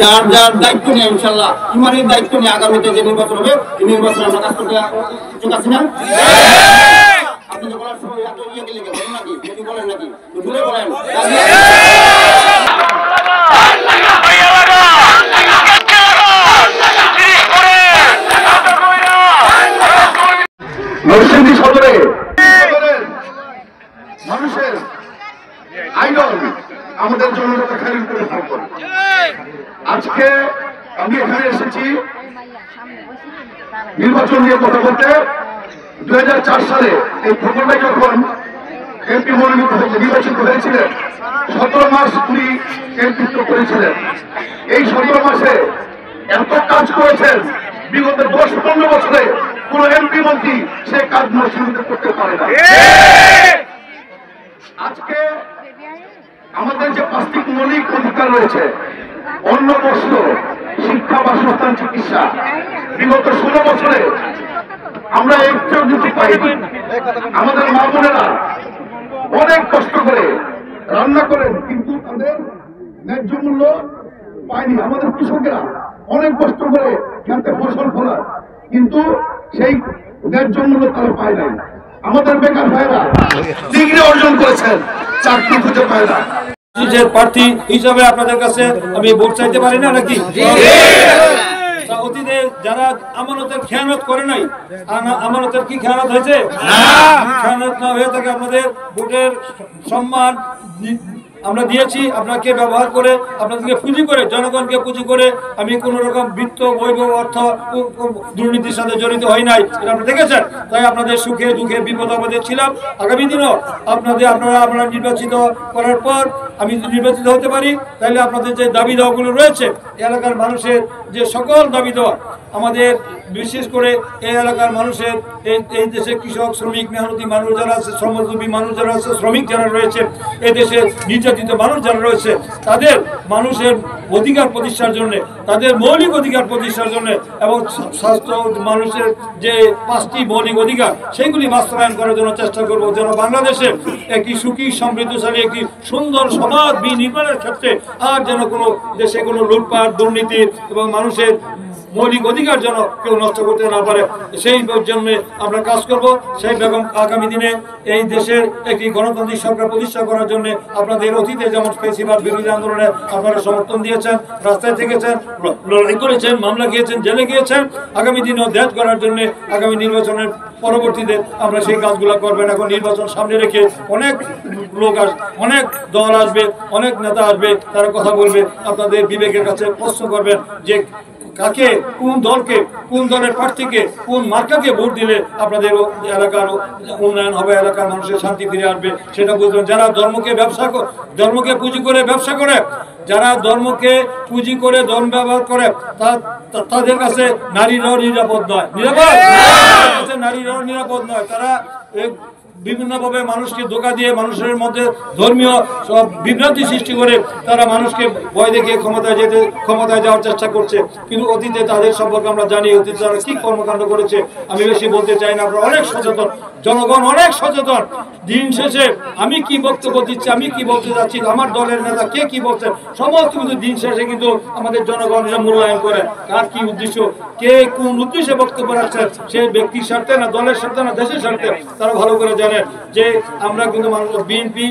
যার যার দায়িত্ব নিয়ে ইনশাল্লাহ ইমানের দায়িত্ব নিয়ে আগামীতে যে নির্বাচন হবে এই নির্বাচনে আমরা কাজ করতে ঠিক আছে না? আপনি যে বলার সময় এত ইয়ে গেলে বলেন নাকি যদি বলেন নাকি জুড়ে বলেন নরসিংদী সদরে মানুষের আইডল আমাদের জননেতা খালিদুর রহমান। আজকে আমি এখানে এসেছি নির্বাচন নিয়ে কথা বলতে। 2004 সালে এই প্রকল্পে যখন এমপি মনোনীত হয়েছে নির্বাচিত হয়েছিলেন 17 মাস উনি এমপিত্ব করেছিলেন। এই 17 মাসে এত কাজ করেছেন বিগত 10-15 বছরে কোন এমপি মন্ত্রী সে কাজ নরসিংদীতে করতে পারে না। আজকে আমাদের যে 5টি মৌলিক অধিকার রয়েছে অন্ন, বস্ত্র, শিক্ষা, বাসস্থান, চিকিৎসা, বিগত 16 বছরে আমরা একটু উন্নতি পাইনি। আমাদের মা বোনেরা অনেক কষ্ট করে রান্না করেন কিন্তু তাদের ন্যায্য মূল্য পায়নি। আমাদের কৃষকেরা অনেক কষ্ট করে খেতে ফসল ফলায় কিন্তু সেই ন্যায্য মূল্য তারা পায় নাই। আমাদের বেকার ভাইরা ডিগ্রি অর্জন করেছেন, চাকরি খুঁজে পায় না। প্রার্থী হিসাবে আপনাদের কাছে আমি ভোট চাইতে পারি না নাকি? অতীতে যারা আমানতের খেয়ানত করে নাই, আমানতের কি খেয়ানত হয়েছে? খেয়ানত না হয়ে থাকে আপনাদের ভোটের সম্মান আমরা দিয়েছি। আপনাকে ব্যবহার করে আপনাদেরকে পুঁজি করে জনগণকে পুঁজি করে আমি কোন রকম বিত্ত বৈভব অর্থ দুর্নীতির সাথে জড়িত হই নাই, এটা আপনারা দেখেছেন। তাই আপনাদের সুখে দুঃখে বিপদ আপদে ছিলাম। আগামী দিনও আপনারা নির্বাচিত করার পর আমি যদি নির্বাচিত হতে পারি তাহলে আপনাদের যে দাবি দেওয়াগুলো রয়েছে এলাকার মানুষের যে সকল দাবি দেওয়া আমাদের বিশেষ করে এই এলাকার মানুষের এই দেশে কৃষক শ্রমিক মেহনতি মানুষ যারা আছে, শ্রমজীবী মানুষ যারা আছে, শ্রমিক যারা রয়েছে, এই দেশে নির্যাতিত মানুষ যারা রয়েছে তাদের মানুষের অধিকার প্রতিষ্ঠার জন্য, তাদের মৌলিক অধিকার প্রতিষ্ঠার জন্য এবং স্বাস্থ্য মানুষের যে 5টি মৌলিক অধিকার সেইগুলি বাস্তবায়ন করার জন্য চেষ্টা করব যেন বাংলাদেশে একটি সুখী সমৃদ্ধশালী একটি সুন্দর সমাজ বিনির্মাণের ক্ষেত্রে আর যেন কোনো দেশে কোনো লুটপাট দুর্নীতি এবং মানুষের মৌলিক অধিকার যেন কেউ নষ্ট করতে না পারে সেই জন্য আমরা কাজ করব। সেই বেগম আগামী দিনে এই দেশের একটি গণতান্ত্রিক সরকার প্রতিষ্ঠা করার জন্য আপনাদের অতীতে যেমন ফেসিবাদ বিরোধী আন্দোলনে আপনারা সমর্থন দিয়েছেন, রাস্তায় থেকেছেন, লড়াই করেছেন, মামলা গিয়েছেন, জেলে গিয়েছেন, আগামী দিনেও দেশ করার জন্য আগামী নির্বাচনের পরবর্তীতে আমরা সেই কাজগুলো করবেন। এখন নির্বাচন সামনে রেখে অনেক লোক অনেক দল আসবে, অনেক নেতা আসবে, তারা কথা বলবে, আপনাদের বিবেকের কাছে প্রশ্ন করবেন যে কাকে, কোন দলকে, কোন দলের প্রার্থীকে, কোন মার্কাকে ভোট দিলে আপনাদের এলাকার উন্নয়ন হবে, এলাকার মানুষের শান্তি ফিরে আসবে সেটা বুঝবেন। যারা ধর্মকে পুঁজি করে ব্যবসা করে, যারা ধর্মকে পুঁজি করে ধর্ম ব্যবহার করে তাদের কাছে নারীরাও নিরাপদ নয়, নারীরাও নিরাপদ নয়। তারা বিভিন্নভাবে মানুষকে ধোঁকা দিয়ে মানুষের মধ্যে ধর্মীয় সব বিভ্রান্তি সৃষ্টি করে তারা মানুষকে ভয় দেখিয়ে ক্ষমতায় যাওয়ার চেষ্টা করছে। কিন্তু অতীতে তাদের সম্পর্কে আমরা জানি, অতীতে তারা কি কর্মকাণ্ড করেছে আমি বেশি বলতে চাই না। আমরা অনেক সচেতন, জনগণ অনেক সচেতন। দিন শেষে আমি কি বক্তব্য দিচ্ছি, আমি কি বলতে যাচ্ছি, আমার দলের নেতা কে কি বলছেন সমস্ত কিছু দিন শেষে কিন্তু আমাদের জনগণ মূল্যায়ন করে কার কি উদ্দেশ্য, কে কোন উদ্দেশ্যে বক্তব্য রাখছেন, সে ব্যক্তির স্বার্থে না দলের স্বার্থে না দেশের স্বার্থে তারা ভালো করে জানেন যে আমরা কিন্তু মানুষ বিএনপি